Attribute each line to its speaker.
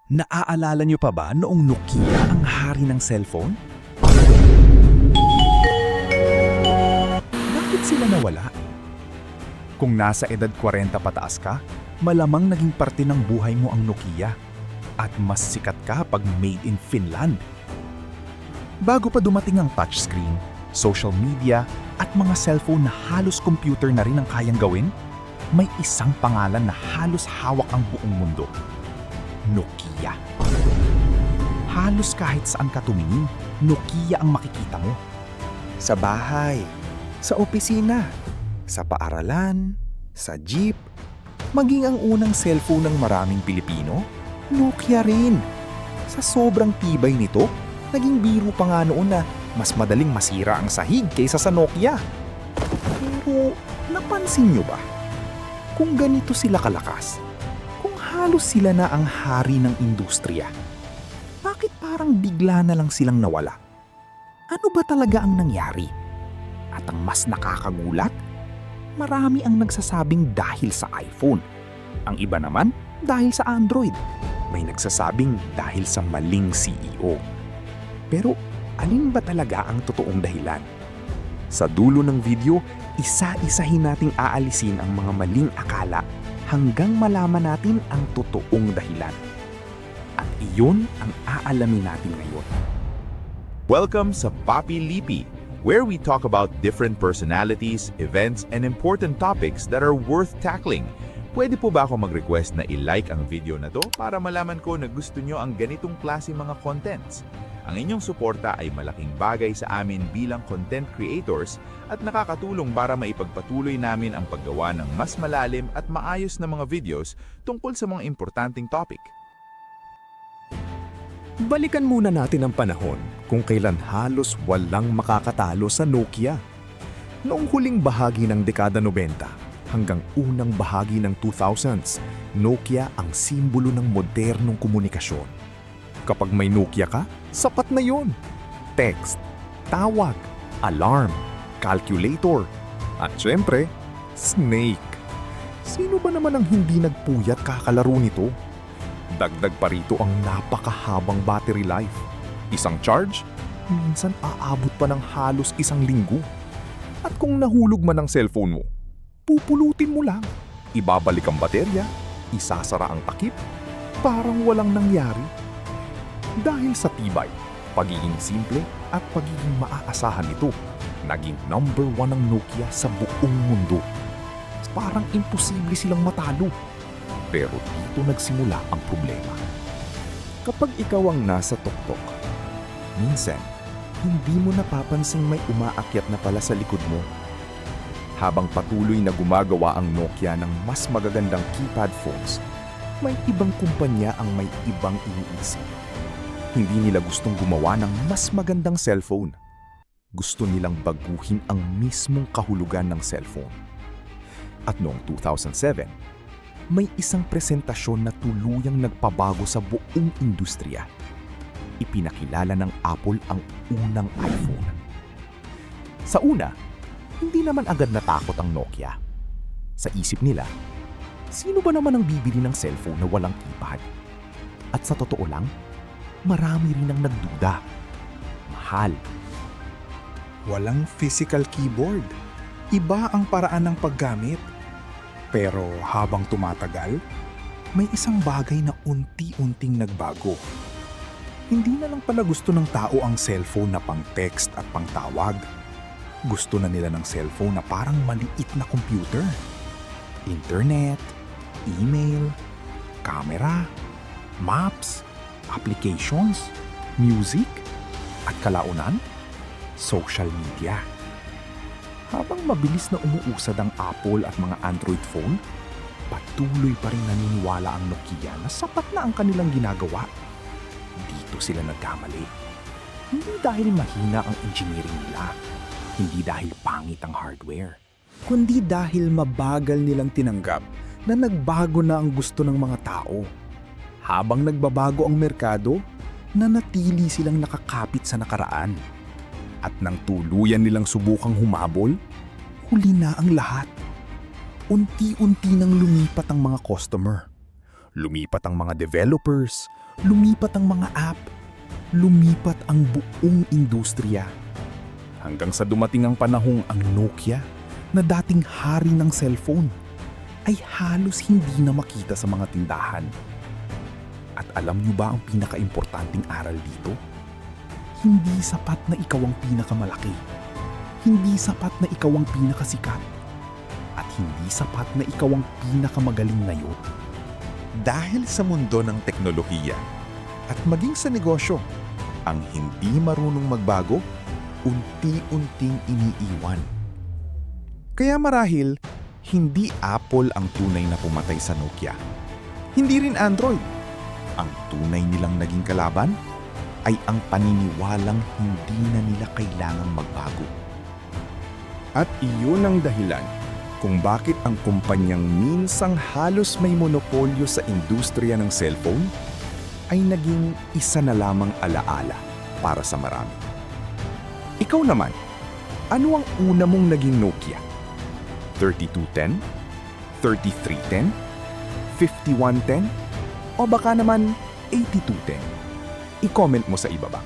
Speaker 1: Naaalala niyo pa ba noong Nokia ang hari ng cellphone? Bakit sila nawala? Kung nasa edad 40 pataas ka, malamang naging parte ng buhay mo ang Nokia. At mas sikat ka pag made in Finland. Bago pa dumating ang touchscreen, social media, at mga cellphone na halos computer na rin ang kayang gawin, may isang pangalan na halos hawak ang buong mundo. Nokia. Halos kahit saan ka tumingin, Nokia ang makikita mo.
Speaker 2: Sa bahay, sa opisina, sa paaralan, sa jeep, maging ang unang cellphone ng maraming Pilipino, Nokia rin. Sa sobrang tibay nito, naging biro pa nga noon na mas madaling masira ang sahig kaysa sa Nokia. Pero napansin nyo ba? Kung ganito sila kalakas, kung halos sila na ang hari ng industriya, bakit parang bigla na lang silang nawala? Ano ba talaga ang nangyari? At ang mas nakakagulat, marami ang nagsasabing dahil sa iPhone. Ang iba naman dahil sa Android. May nagsasabing dahil sa maling CEO. Pero alin ba talaga ang totoong dahilan? Sa dulo ng video, isa-isahin nating aalisin ang mga maling akala hanggang malaman natin ang totoong dahilan. At iyon ang aalamin natin ngayon.
Speaker 3: Welcome sa Papi Lipi, where we talk about different personalities, events, and important topics that are worth tackling. Pwede po ba ako mag-request na i-like ang video na to para malaman ko na gusto nyo ang ganitong klase mga contents? Ang inyong suporta ay malaking bagay sa amin bilang content creators at nakakatulong para maipagpatuloy namin ang paggawa ng mas malalim at maayos na mga videos tungkol sa mga importanteng topic.
Speaker 2: Balikan muna natin ang panahon kung kailan halos walang makakatalo sa Nokia. Noong huling bahagi ng dekada 90 hanggang unang bahagi ng 2000s, Nokia ang simbolo ng modernong komunikasyon. Kapag may Nokia ka, sapat na yon. Text, tawag, alarm, calculator, at syempre, snake. Sino ba naman ang hindi nagpuyat kakalaro nito? Dagdag pa rito ang napakahabang battery life. Isang charge, minsan aabot pa ng halos 1 linggo. At kung nahulog man ang cellphone mo, pupulutin mo lang. Ibabalik ang baterya, isasara ang takip, parang walang nangyari. Dahil sa tibay, pagiging simple at pagiging maaasahan nito, naging number 1 ang Nokia sa buong mundo. Parang imposible silang matalo. Pero dito nagsimula ang problema. Kapag ikaw ang nasa tuktok, minsan, hindi mo napapansing may umaakyat na pala sa likod mo. Habang patuloy na gumagawa ang Nokia ng mas magagandang keypad phones, may ibang kumpanya ang may ibang iniisip. Hindi nila gustong gumawa ng mas magandang cellphone. Gusto nilang baguhin ang mismong kahulugan ng cellphone. At noong 2007, may isang presentasyon na tuluyang nagpabago sa buong industriya. Ipinakilala ng Apple ang unang iPhone. Sa una, hindi naman agad natakot ang Nokia. Sa isip nila, sino ba naman ang bibili ng cellphone na walang keypad? At sa totoo lang, marami rin ang nagduda. Mahal.
Speaker 4: Walang physical keyboard. Iba ang paraan ng paggamit. Pero habang tumatagal, may isang bagay na unti-unting nagbago. Hindi na lang pala gusto ng tao ang cellphone na pang-text at pang-tawag. Gusto na nila ng cellphone na parang maliit na computer. Internet, email, camera, maps, applications, music, at kalaunan, social media. Habang mabilis na umuusad ang Apple at mga Android phone, patuloy pa rin naniniwala ang Nokia na sapat na ang kanilang ginagawa. Dito sila nagkamali. Hindi dahil mahina ang engineering nila, hindi dahil pangit ang hardware, kundi dahil mabagal nilang tinanggap na nagbago na ang gusto ng mga tao. Habang nagbabago ang merkado, nanatili silang nakakapit sa nakaraan. At nang tuluyan nilang subukang humabol, huli na ang lahat. Unti-unti nang lumipat ang mga customer. Lumipat ang mga developers,
Speaker 1: lumipat ang mga app, lumipat ang buong industriya. Hanggang sa dumating ang panahong ang Nokia, na dating hari ng cellphone, ay halos hindi na makita sa mga tindahan. At alam niyo ba ang pinakaimportanteng aral dito? Hindi sapat na ikaw ang pinakamalaki. Hindi sapat na ikaw ang pinakasikat. At hindi sapat na ikaw ang pinakamagaling ngayon.
Speaker 3: Dahil sa mundo ng teknolohiya at maging sa negosyo, ang hindi marunong magbago, unti-unting iniiwan. Kaya marahil, hindi Apple ang tunay na pumatay sa Nokia. Hindi rin Android. Ang tunay nilang naging kalaban ay ang paniniwalang hindi na nila kailangang magbago.
Speaker 2: At iyon ang dahilan kung bakit ang kumpanyang minsang halos may monopolyo sa industriya ng cellphone ay naging isa na lamang alaala para sa marami. Ikaw naman, ano ang una mong naging Nokia? 3210? 3310? 5110? O baka naman 8210? I-comment mo sa ibaba.